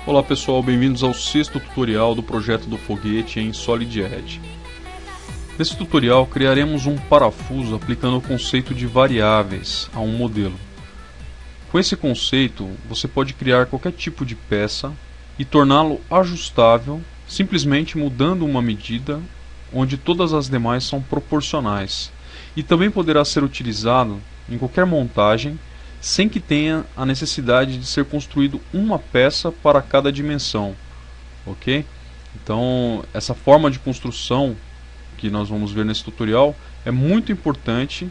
Olá pessoal, bem-vindos ao sexto tutorial do projeto do foguete em Solid Edge. Nesse tutorial criaremos um parafuso aplicando o conceito de variáveis a um modelo. Com esse conceito, você pode criar qualquer tipo de peça e torná-lo ajustável simplesmente mudando uma medida onde todas as demais são proporcionais, e também poderá ser utilizado em qualquer montagem sem que tenha a necessidade de ser construído uma peça para cada dimensão, ok? Então essa forma de construção que nós vamos ver nesse tutorial é muito importante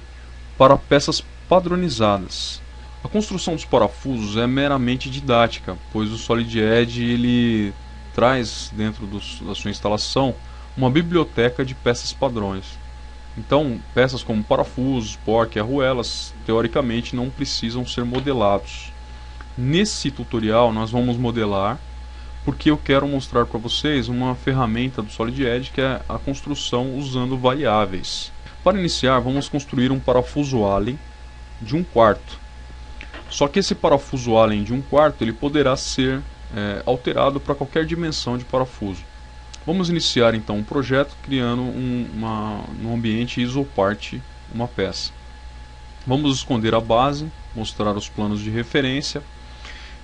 para peças padronizadas. A construção dos parafusos é meramente didática, pois o Solid Edge ele traz dentro da sua instalação uma biblioteca de peças padrões. Então, peças como parafusos, porca e arruelas, teoricamente não precisam ser modelados. Nesse tutorial nós vamos modelar, porque eu quero mostrar para vocês uma ferramenta do Solid Edge que é a construção usando variáveis. Para iniciar, vamos construir um parafuso Allen de 1/4. Só que esse parafuso Allen de 1/4 ele poderá ser alterado para qualquer dimensão de parafuso. Vamos iniciar então um projeto criando no ambiente Isopart uma peça. Vamos esconder a base, mostrar os planos de referência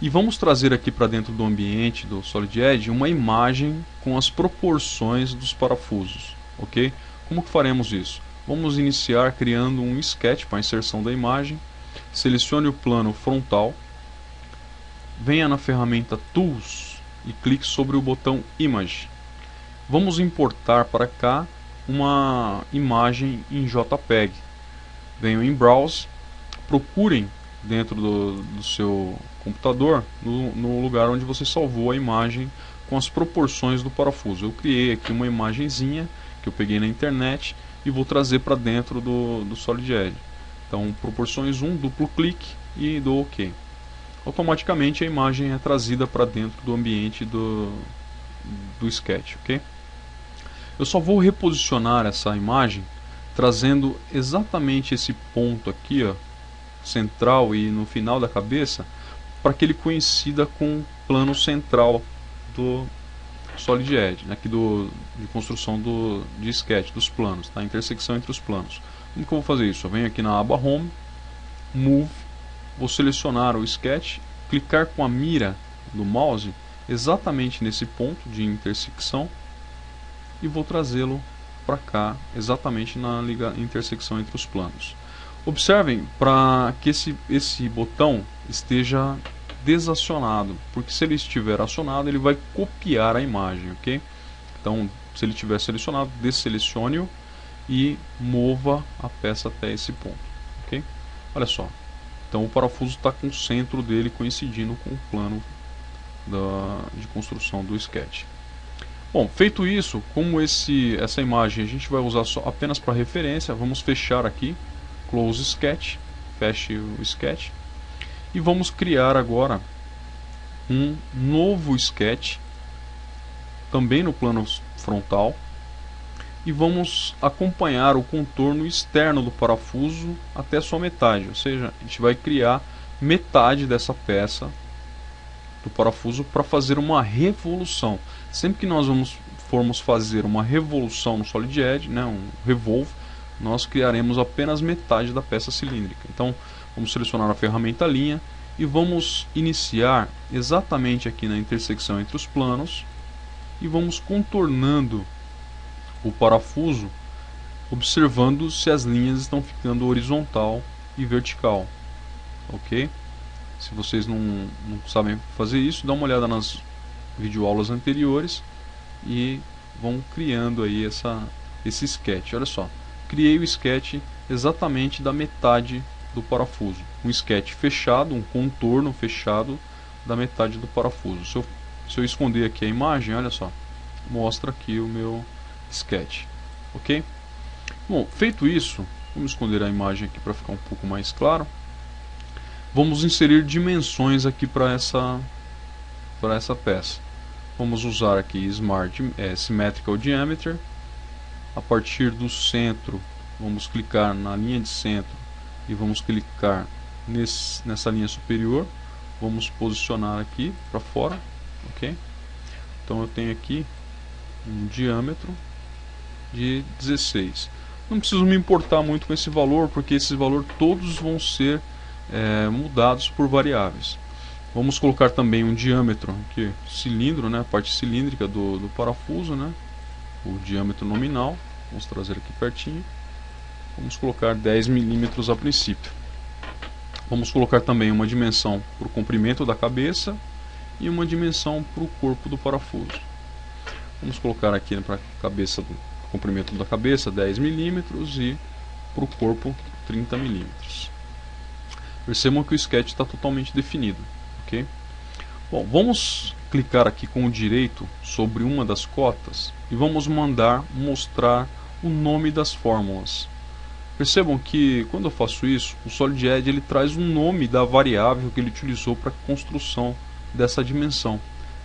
e vamos trazer aqui para dentro do ambiente do Solid Edge uma imagem com as proporções dos parafusos, ok? Como que faremos isso? Vamos iniciar criando um sketch para a inserção da imagem. Selecione o plano frontal, venha na ferramenta Tools e clique sobre o botão Image. Vamos importar para cá uma imagem em JPEG. Venham em Browse, procurem dentro do seu computador no lugar onde você salvou a imagem com as proporções do parafuso. Eu criei aqui uma imagenzinha que eu peguei na internet e vou trazer para dentro do Solid Edge. Então, proporções 1, duplo clique e dou OK. Automaticamente a imagem é trazida para dentro do ambiente do sketch, ok? Eu só vou reposicionar essa imagem trazendo exatamente esse ponto aqui, ó, central e no final da cabeça, para que ele coincida com o plano central do Solid Edge, aqui de construção de sketch, dos planos, tá? A intersecção entre os planos. Como que eu vou fazer isso? Eu venho aqui na aba Home, Move, vou selecionar o sketch, clicar com a mira do mouse exatamente nesse ponto de intersecção e vou trazê-lo para cá, exatamente na intersecção entre os planos. Observem para que esse botão esteja desacionado, porque se ele estiver acionado ele vai copiar a imagem, ok? Então, se ele estiver selecionado, desselecione-o e mova a peça até esse ponto, ok? Olha só, então o parafuso está com o centro dele coincidindo com o plano de construção do sketch. Bom, feito isso, como essa imagem a gente vai usar apenas para referência, vamos fechar aqui, Close Sketch, feche o sketch, e vamos criar agora um novo sketch, também no plano frontal, e vamos acompanhar o contorno externo do parafuso até sua metade, ou seja, a gente vai criar metade dessa peça do parafuso para fazer uma revolução. Sempre que nós formos fazer uma revolução no Solid Edge, né, um revolve, nós criaremos apenas metade da peça cilíndrica. Então vamos selecionar a ferramenta linha e vamos iniciar exatamente aqui na intersecção entre os planos e vamos contornando o parafuso, observando se as linhas estão ficando horizontal e vertical, ok? Se vocês não sabem fazer isso, dá uma olhada nas videoaulas anteriores e vão criando aí esse sketch. Olha só, criei o sketch exatamente da metade do parafuso, um sketch fechado, um contorno fechado da metade do parafuso. Se eu esconder aqui a imagem, olha só, mostra aqui o meu sketch, ok? Bom, feito isso, vamos esconder a imagem aqui para ficar um pouco mais claro. Vamos inserir dimensões aqui para essa peça. Vamos usar aqui Symmetrical Diameter. A partir do centro vamos clicar na linha de centro e vamos clicar nessa linha superior, vamos posicionar aqui para fora, ok? Então eu tenho aqui um diâmetro de 16. Não preciso me importar muito com esse valor, porque esse valor todos vão ser mudados por variáveis. Vamos colocar também um diâmetro aqui, cilindro, né, a parte cilíndrica do parafuso, né, o diâmetro nominal. Vamos trazer aqui pertinho. Vamos colocar 10 milímetros a princípio. Vamos colocar também uma dimensão para o comprimento da cabeça e uma dimensão para o corpo do parafuso. Vamos colocar aqui para a cabeça, do comprimento da cabeça 10 milímetros e para o corpo 30 milímetros. Percebam que o sketch está totalmente definido. Okay? Bom, vamos clicar aqui com o direito sobre uma das cotas e vamos mandar mostrar o nome das fórmulas. Percebam que quando eu faço isso, o Solid Edge ele traz um nome da variável que ele utilizou para a construção dessa dimensão.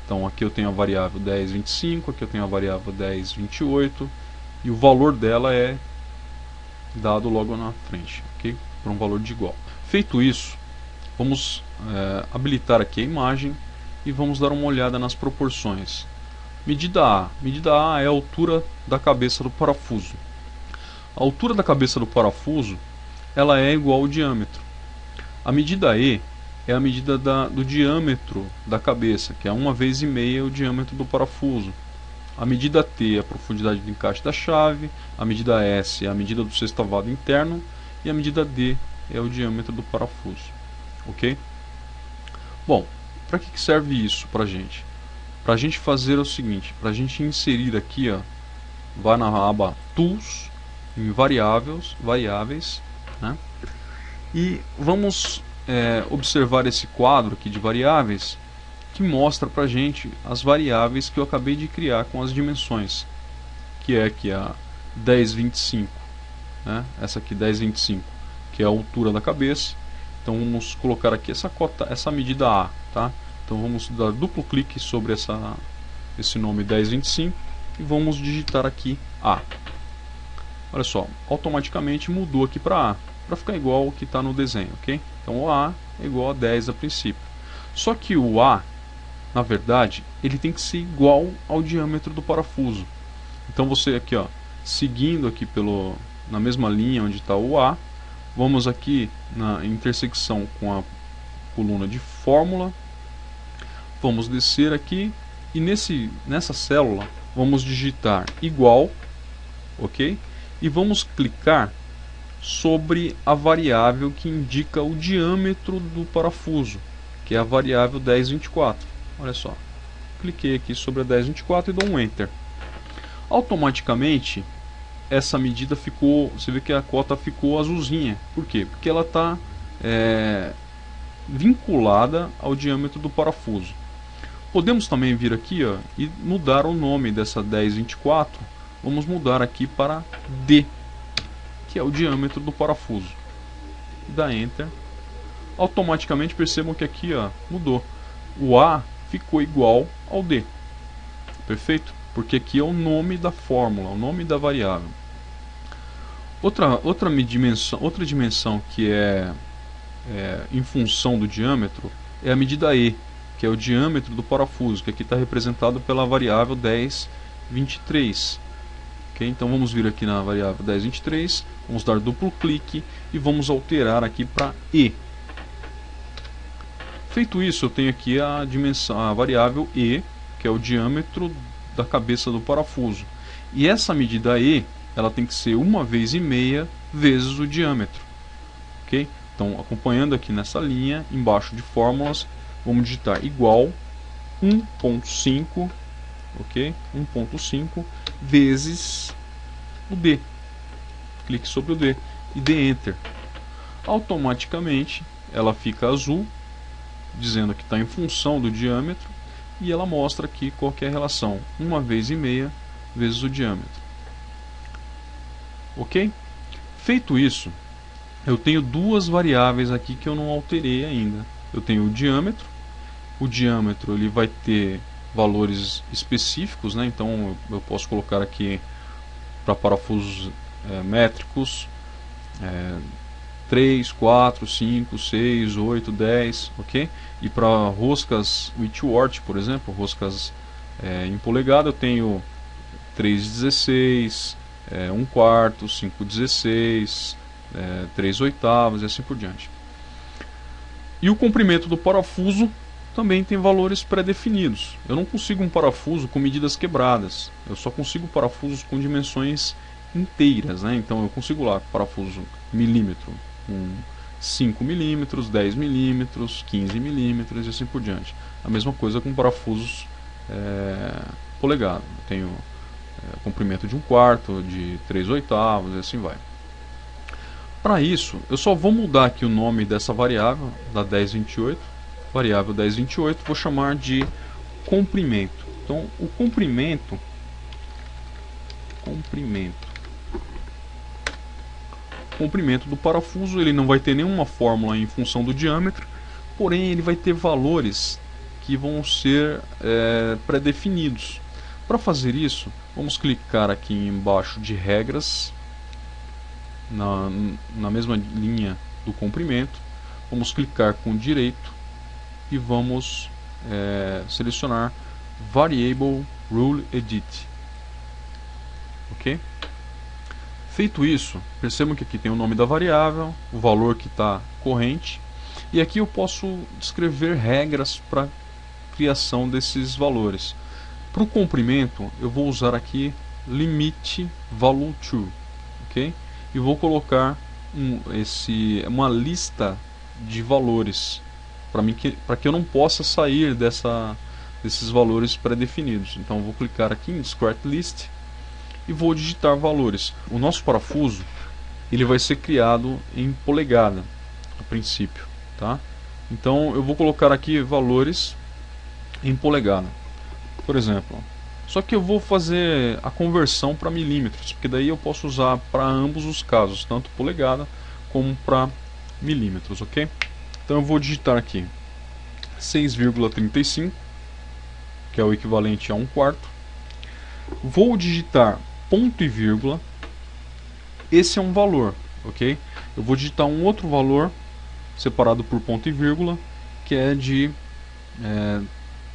Então aqui eu tenho a variável 1025, aqui eu tenho a variável 1028 e o valor dela é dado logo na frente, ok? Por um valor de igual. Feito isso, vamos habilitar aqui a imagem e vamos dar uma olhada nas proporções. Medida A. Medida A é a altura da cabeça do parafuso. A altura da cabeça do parafuso ela é igual ao diâmetro. A medida E é a medida do diâmetro da cabeça, que é 1 vez e meia o diâmetro do parafuso. A medida T é a profundidade do encaixe da chave, a medida S é a medida do sextavado interno e a medida D é o diâmetro do parafuso. Ok? Bom, para que serve isso para a gente? Para a gente fazer o seguinte, para a gente inserir aqui, ó, vai na aba Tools, em variáveis, né? E vamos observar esse quadro aqui de variáveis que mostra para a gente as variáveis que eu acabei de criar com as dimensões, que é aqui a 1025, né? Essa aqui 1025, que é a altura da cabeça. Então vamos colocar aqui essa medida A, tá? Então vamos dar duplo clique sobre esse nome 1025 e vamos digitar aqui A. Olha só, automaticamente mudou aqui para A, para ficar igual ao que está no desenho, ok? Então o A é igual a 10 a princípio. Só que o A, na verdade, ele tem que ser igual ao diâmetro do parafuso. Então você aqui, ó, seguindo aqui na mesma linha onde está o A, vamos aqui na intersecção com a coluna de fórmula, vamos descer aqui e nessa célula vamos digitar igual, ok? E vamos clicar sobre a variável que indica o diâmetro do parafuso, que é a variável 1024. Olha só, cliquei aqui sobre a 1024 e dou um Enter. Automaticamente essa medida ficou, você vê que a cota ficou azulzinha. Por quê? Porque ela está vinculada ao diâmetro do parafuso. Podemos também vir aqui, ó, e mudar o nome dessa 1024. Vamos mudar aqui para D, que é o diâmetro do parafuso. Dá Enter. Automaticamente percebam que aqui, ó, mudou. O A ficou igual ao D. Perfeito? Porque aqui é o nome da fórmula, o nome da variável. Outra dimensão que é em função do diâmetro é a medida E, que é o diâmetro do parafuso, que aqui está representado pela variável 1023. Okay? Então vamos vir aqui na variável 1023, vamos dar duplo clique e vamos alterar aqui para E. Feito isso, eu tenho aqui a variável E, que é o diâmetro da cabeça do parafuso. E essa medida E, ela tem que ser 1 vez e meia vezes o diâmetro. Ok? Então, acompanhando aqui nessa linha, embaixo de fórmulas, vamos digitar igual 1.5, ok? 1.5 vezes o D. Clique sobre o D e dê Enter. Automaticamente, ela fica azul, dizendo que está em função do diâmetro, e ela mostra aqui qual que é a relação, 1 vez e meia vezes o diâmetro. Ok? Feito isso, eu tenho duas variáveis aqui que eu não alterei ainda. Eu tenho o diâmetro ele vai ter valores específicos, né? Então eu posso colocar aqui para parafusos métricos, 3, 4, 5, 6, 8, 10, ok? E para roscas Whitworth, por exemplo, roscas em polegada, eu tenho 3/16, 1/4, 5/16, 3/8 e assim por diante. E o comprimento do parafuso também tem valores pré-definidos. Eu não consigo um parafuso com medidas quebradas, eu só consigo parafusos com dimensões inteiras, né? Então eu consigo lá parafuso milímetro, 5 milímetros, 10 milímetros, 15 milímetros e assim por diante. A mesma coisa com parafusos polegada. Eu tenho comprimento de 1/4, de 3/8 e assim vai. Para isso, eu só vou mudar aqui o nome dessa variável, da 1028, variável 1028, vou chamar de comprimento. Então, o comprimento do parafuso, ele não vai ter nenhuma fórmula em função do diâmetro, porém ele vai ter valores que vão ser pré-definidos. Para fazer isso, vamos clicar aqui embaixo de regras, na mesma linha do comprimento, vamos clicar com direito e vamos selecionar Variable Rule Edit. Ok? Feito isso, percebam que aqui tem o nome da variável, o valor que está corrente, e aqui eu posso descrever regras para criação desses valores. Para o comprimento, eu vou usar aqui Limit Value To, ok? E vou colocar uma lista de valores para que eu não possa sair desses valores pré-definidos. Então vou clicar aqui em Discrete List e vou digitar valores. O nosso parafuso ele vai ser criado em polegada a princípio, tá? Então eu vou colocar aqui valores em polegada, por exemplo. Só que eu vou fazer a conversão para milímetros, porque daí eu posso usar para ambos os casos, tanto polegada como para milímetros, ok? Então eu vou digitar aqui 6,35, que é o equivalente a 1/4. Vou digitar ponto e vírgula. Esse é um valor, ok? Eu vou digitar um outro valor separado por ponto e vírgula, que é de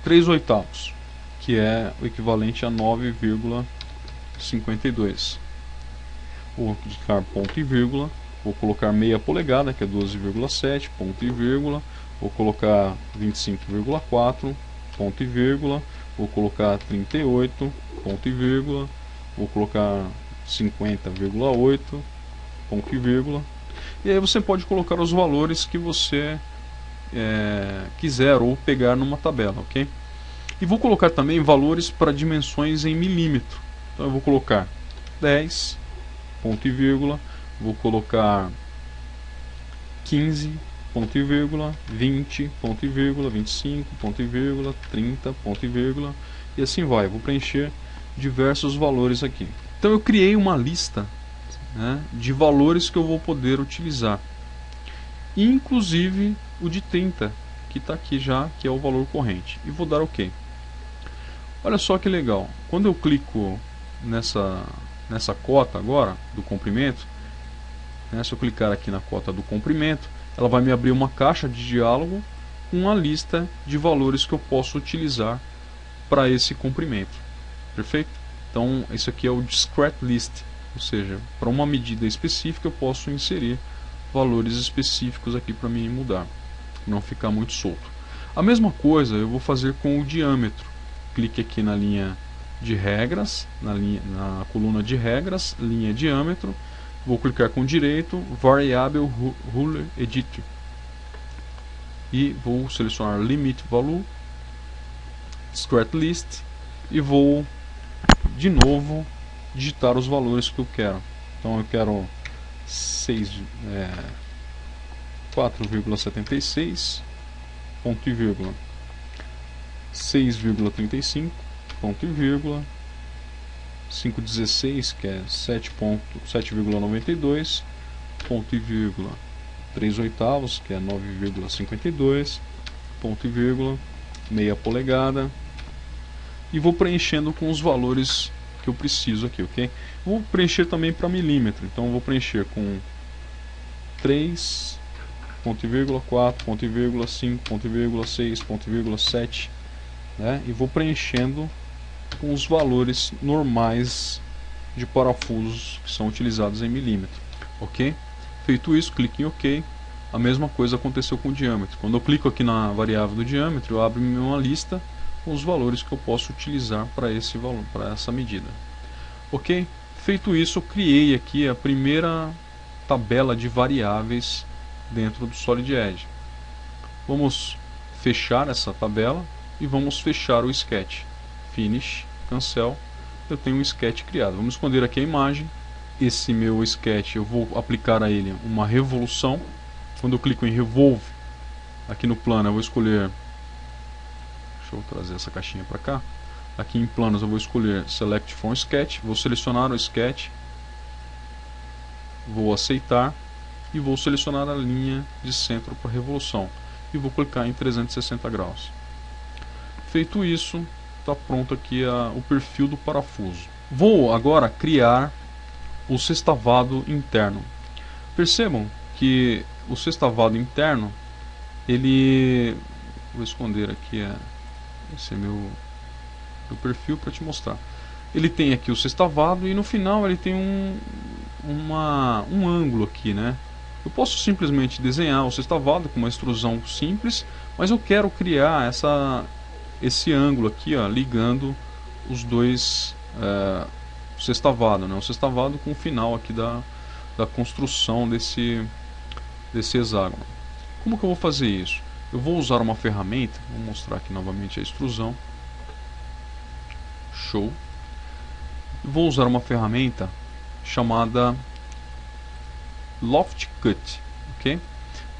3/8, que é o equivalente a 9,52. Vou clicar ponto e vírgula, vou colocar meia polegada, que é 12,7, ponto e vírgula, vou colocar 25,4, ponto e vírgula, vou colocar 38, ponto e vírgula, vou colocar 50,8, ponto e vírgula. E aí você pode colocar os valores que você quiser ou pegar numa tabela, ok? E vou colocar também valores para dimensões em milímetro. Então eu vou colocar 10, ponto e vírgula, vou colocar 15, ponto e vírgula, 20, ponto e vírgula, 25, ponto e vírgula, 30, ponto e vírgula, e assim vai. Vou preencher diversos valores aqui. Então eu criei uma lista, né, de valores que eu vou poder utilizar, inclusive o de 30, que está aqui já, que é o valor corrente, e vou dar OK. Olha só que legal, quando eu clico nessa cota agora do comprimento, né, se eu clicar aqui na cota do comprimento, ela vai me abrir uma caixa de diálogo com uma lista de valores que eu posso utilizar para esse comprimento. Perfeito? Então isso aqui é o Discrete List, ou seja, para uma medida específica eu posso inserir valores específicos aqui para mim mudar, não ficar muito solto. A mesma coisa eu vou fazer com o diâmetro. Clique aqui na linha de regras, na coluna de regras, linha diâmetro, vou clicar com direito, Variable Rule Edit, e vou selecionar Limit Value, Discrete List, e vou de novo digitar os valores que eu quero. Então eu quero 4,76, ponto e vírgula, 6,35, ponto e vírgula, 5,16, que é 7,92, ponto e vírgula, 3/8, que é 9,52, ponto e vírgula, meia polegada, e vou preenchendo com os valores que eu preciso aqui, ok? Vou preencher também para milímetro, então eu vou preencher com 3, ponto e vírgula, 4, ponto e vírgula, 5, ponto e vírgula, 6, ponto e vírgula, 7, né? E vou preenchendo com os valores normais de parafusos que são utilizados em milímetro, ok? Feito isso, clique em OK. A mesma coisa aconteceu com o diâmetro. Quando eu clico aqui na variável do diâmetro, eu abro uma lista com os valores que eu posso utilizar para esse valor, para essa medida. Ok? Feito isso, eu criei aqui a primeira tabela de variáveis dentro do Solid Edge. Vamos fechar essa tabela e vamos fechar o sketch. Finish, cancel. Eu tenho um sketch criado. Vamos esconder aqui a imagem. Esse meu sketch eu vou aplicar a ele uma revolução. Quando eu clico em Revolve, aqui no plano eu vou escolher, deixa eu trazer essa caixinha para cá, aqui em planos eu vou escolher Select from Sketch, vou selecionar o sketch, vou aceitar e vou selecionar a linha de centro para revolução e vou clicar em 360 graus. Feito isso, está pronto aqui o perfil do parafuso. Vou agora criar o sextavado interno. Percebam que o sextavado interno, ele, vou esconder aqui esse é meu perfil para te mostrar. Ele tem aqui o sextavado e no final ele tem um ângulo aqui, né? Eu posso simplesmente desenhar o sextavado com uma extrusão simples, mas eu quero criar esse ângulo aqui, ó, ligando os dois sextavado, né? O sextavado com o final aqui da construção desse hexágono. Como que eu vou fazer isso? Eu vou usar uma ferramenta, vou mostrar aqui novamente a extrusão. Show. Vou usar uma ferramenta chamada Loft Cut, ok?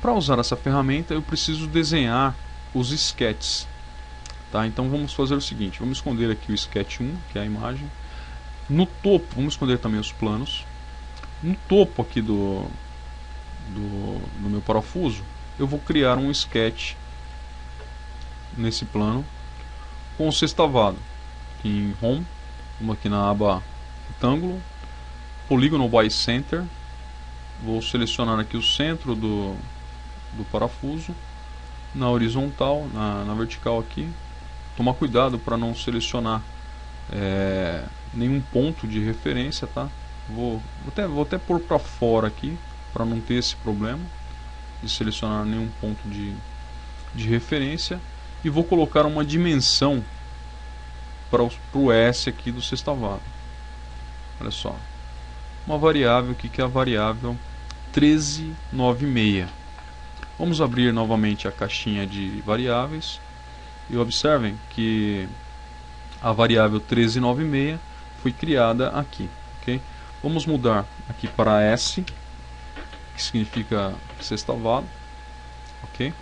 Para usar essa ferramenta eu preciso desenhar os sketches, tá? Então vamos fazer o seguinte, vamos esconder aqui o sketch 1, que é a imagem. No topo, vamos esconder também os planos. No topo aqui do meu parafuso, eu vou criar um sketch nesse plano com o sextavado. Aqui em Home, vamos aqui na aba Retângulo, Polygonal by Center, vou selecionar aqui o centro do parafuso, na horizontal, na vertical aqui. Tomar cuidado para não selecionar nenhum ponto de referência, tá? Vou até pôr para fora aqui, para não ter esse problema de selecionar nenhum ponto de referência, e vou colocar uma dimensão para o S aqui do sextavado. Olha só, uma variável aqui que é a variável 1396. Vamos abrir novamente a caixinha de variáveis e observem que a variável 1396 foi criada aqui, ok? Vamos mudar aqui para S, que significa sextavado, ok?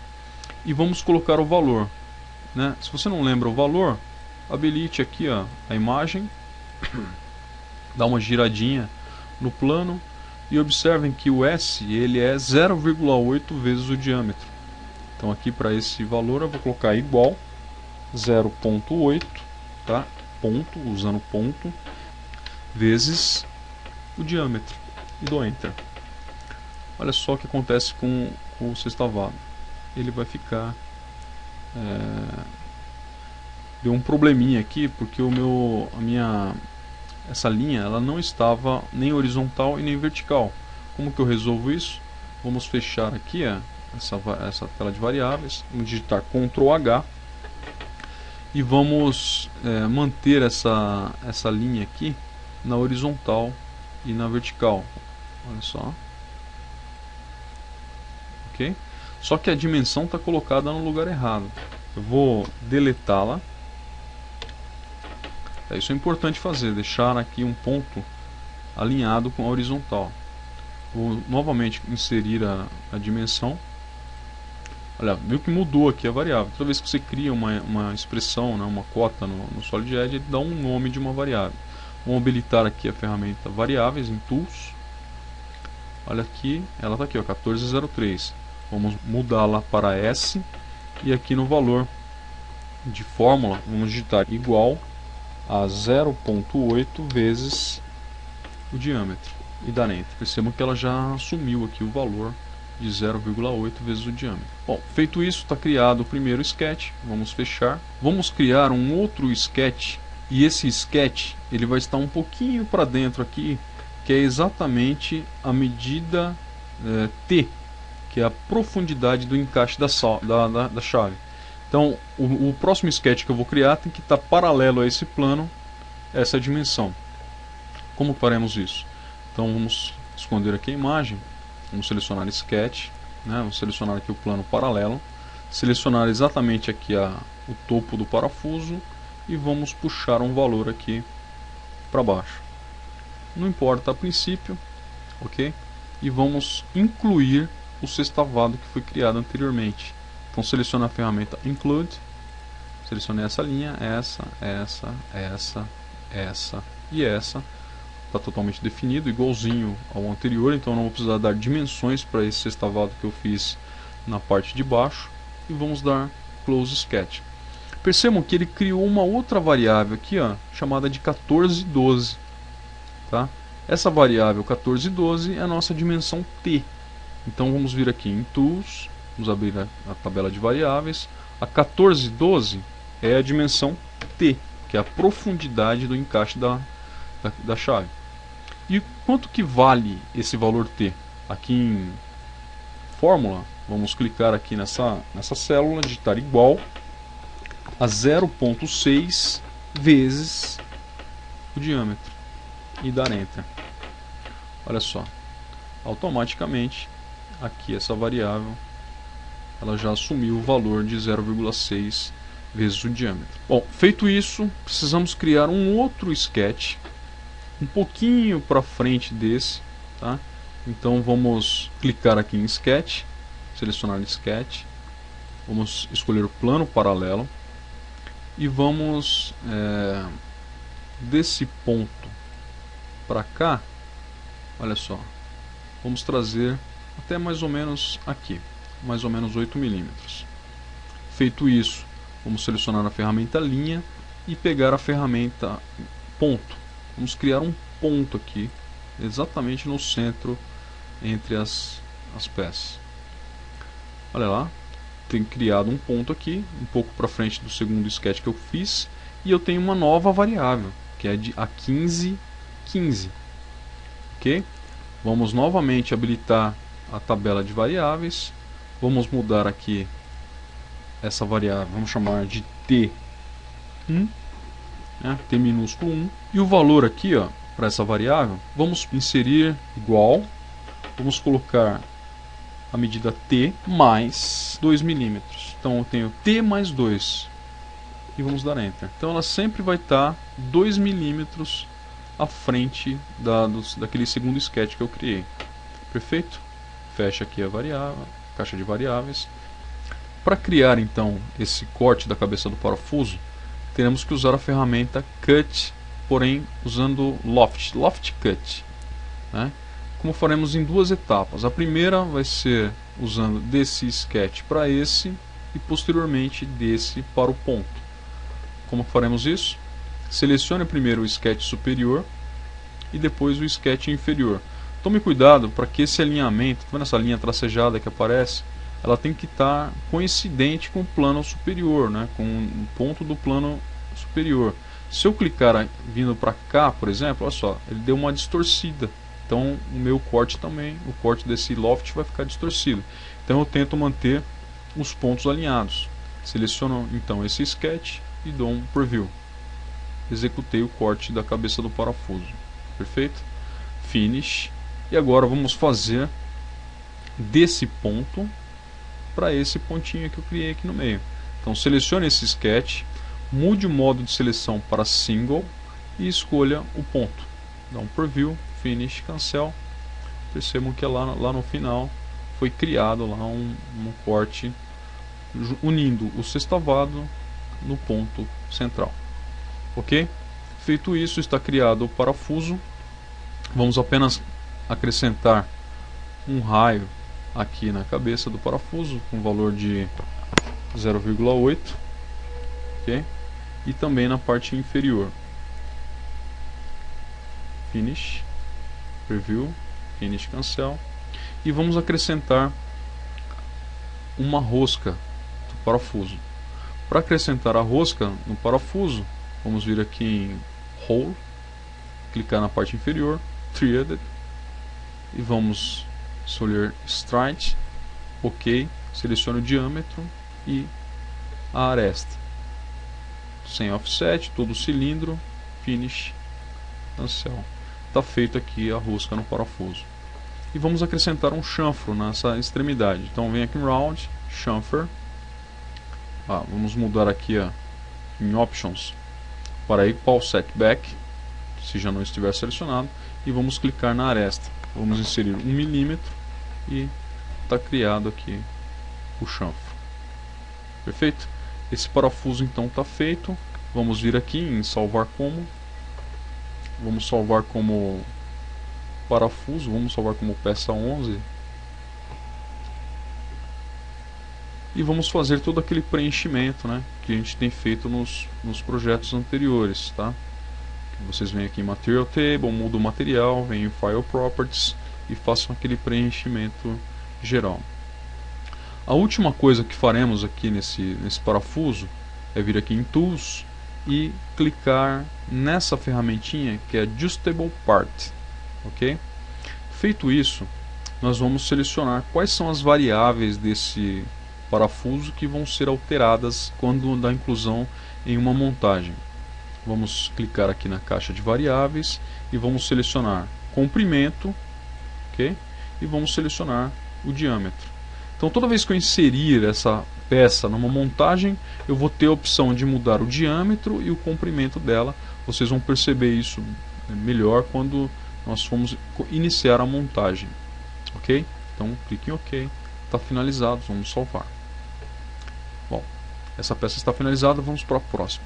E vamos colocar o valor, né? Se você não lembra o valor, habilite aqui, ó, a imagem, dá uma giradinha no plano e observem que o S ele é 0,8 vezes o diâmetro. Então aqui para esse valor eu vou colocar igual 0,8, tá? Ponto, usando ponto, vezes o diâmetro, e dou Enter. Olha só o que acontece com o sextavado. Ele vai ficar deu um probleminha aqui porque essa linha ela não estava nem horizontal e nem vertical. Como que eu resolvo isso? Vamos fechar aqui essa tela de variáveis, vamos digitar Ctrl H e vamos manter essa linha aqui na horizontal e na vertical. Olha só, ok? Só que a dimensão está colocada no lugar errado. Eu vou deletá-la. Isso é importante fazer, deixar aqui um ponto alinhado com a horizontal. Vou novamente inserir a dimensão. Olha, viu que mudou aqui a variável. Toda vez que você cria uma expressão, né, uma cota no Solid Edge, ele dá um nome de uma variável. Vamos habilitar aqui a ferramenta Variáveis em Tools. Olha aqui, ela está aqui, ó, 1403. Vamos mudá-la para S. E aqui no valor de fórmula, vamos digitar igual a 0,8 vezes o diâmetro e dar Enter. Percebam que ela já assumiu aqui o valor de 0,8 vezes o diâmetro. Bom, feito isso, está criado o primeiro sketch. Vamos fechar. Vamos criar um outro sketch, e esse sketch ele vai estar um pouquinho para dentro aqui, que é exatamente a medida T, que é a profundidade do encaixe da chave. Então, o próximo sketch que eu vou criar tem que estar paralelo a esse plano, essa dimensão. Como faremos isso? Então, vamos esconder aqui a imagem, vamos selecionar Sketch, né? Vamos selecionar aqui o plano paralelo, selecionar exatamente aqui o topo do parafuso e vamos puxar um valor aqui para baixo. Não importa a princípio, ok? E vamos incluir o sextavado que foi criado anteriormente. Então selecione a ferramenta Include, selecione essa linha, essa e essa. Está totalmente definido, igualzinho ao anterior, então não vou precisar dar dimensões para esse sextavado que eu fiz na parte de baixo. E vamos dar Close Sketch. Percebam que ele criou uma outra variável aqui, ó, chamada de 1412. Tá? Essa variável 1412 é a nossa dimensão T. Então vamos vir aqui em Tools, vamos abrir a tabela de variáveis. A 1412 é a dimensão T, que é a profundidade do encaixe da chave. E quanto que vale esse valor T? Aqui em Fórmula, vamos clicar aqui nessa célula, digitar igual a 0,6 vezes o diâmetro e dar Enter. Olha só, automaticamente aqui essa variável ela já assumiu o valor de 0,6 vezes o diâmetro. Bom, feito isso, precisamos criar um outro sketch um pouquinho para frente desse, tá? Então vamos clicar aqui em Sketch, selecionar Sketch, vamos escolher o plano paralelo e vamos desse ponto para cá, olha só, vamos trazer até mais ou menos aqui, mais ou menos 8 milímetros. Feito isso, vamos selecionar a ferramenta linha e pegar a ferramenta ponto. Vamos criar um ponto aqui, exatamente no centro entre as peças. Olha lá, tenho criado um ponto aqui, um pouco para frente do segundo sketch que eu fiz, e eu tenho uma nova variável, que é de a 1515. Ok? Vamos novamente habilitar a tabela de variáveis, vamos mudar aqui essa variável, vamos chamar de T1. T minúsculo 1, e o valor aqui para essa variável, vamos inserir igual, vamos colocar a medida T mais 2 milímetros. Então eu tenho T mais 2 e vamos dar Enter. Então ela sempre vai estar 2 milímetros à frente daquele segundo sketch que eu criei. Perfeito? Fecha aqui a variável, caixa de variáveis. Para criar então esse corte da cabeça do parafuso, teremos que usar a ferramenta Cut, porém usando Loft Cut, né? Como faremos em duas etapas. A primeira vai ser usando desse sketch para esse e posteriormente desse para o ponto. Como faremos isso? Selecione primeiro o sketch superior e depois o sketch inferior. Tome cuidado para que esse alinhamento, tá vendo essa linha tracejada que aparece? Ela tem que estar coincidente com o plano superior, né? Com o ponto do plano superior. Se eu clicar vindo para cá, por exemplo, olha só, ele deu uma distorcida. Então o meu corte também, o corte desse loft vai ficar distorcido. Então eu tento manter os pontos alinhados. Seleciono então esse sketch e dou um preview. Executei o corte da cabeça do parafuso. Perfeito? Finish. E agora vamos fazer desse ponto para esse pontinho que eu criei aqui no meio. Então selecione esse sketch, mude o modo de seleção para single e escolha o ponto. Dá um preview, finish, cancel. Percebam que lá no final foi criado lá um corte unindo o sextavado no ponto central. Ok? Feito isso, está criado o parafuso. Vamos apenas acrescentar um raio aqui na cabeça do parafuso com valor de 0,8, ok? E também na parte inferior. Finish, Preview, Finish, Cancel. E vamos acrescentar uma rosca do parafuso. Para acrescentar a rosca no parafuso, vamos vir aqui em Hole, clicar na parte inferior, Threaded, e vamos escolher Straight, OK, selecione o diâmetro e a aresta. Sem offset, todo o cilindro, Finish, Cancel. Está feito aqui a rosca no parafuso. E vamos acrescentar um chanfro nessa extremidade. Então vem aqui em Round, Chamfer. Vamos mudar aqui em Options para Equal Setback, se já não estiver selecionado, e vamos clicar na aresta. Vamos inserir 1 mm e está criado aqui o chanfro. Perfeito? Esse parafuso então está feito. Vamos vir aqui em Salvar Como. Vamos salvar como parafuso, vamos salvar como peça 11. E vamos fazer todo aquele preenchimento, né, que a gente tem feito nos projetos anteriores, tá? Vocês vêm aqui em Material Table, muda o material, vem em File Properties e façam aquele preenchimento geral. A última coisa que faremos aqui nesse parafuso é vir aqui em Tools e clicar nessa ferramentinha que é Adjustable Part, ok? Feito isso, nós vamos selecionar quais são as variáveis desse parafuso que vão ser alteradas quando da inclusão em uma montagem. Vamos clicar aqui na caixa de variáveis e vamos selecionar comprimento, ok? E vamos selecionar o diâmetro. Então toda vez que eu inserir essa peça numa montagem, eu vou ter a opção de mudar o diâmetro e o comprimento dela. Vocês vão perceber isso melhor quando nós formos iniciar a montagem, ok? Então clique em OK, está finalizado, vamos salvar. Bom, essa peça está finalizada, vamos para a próxima.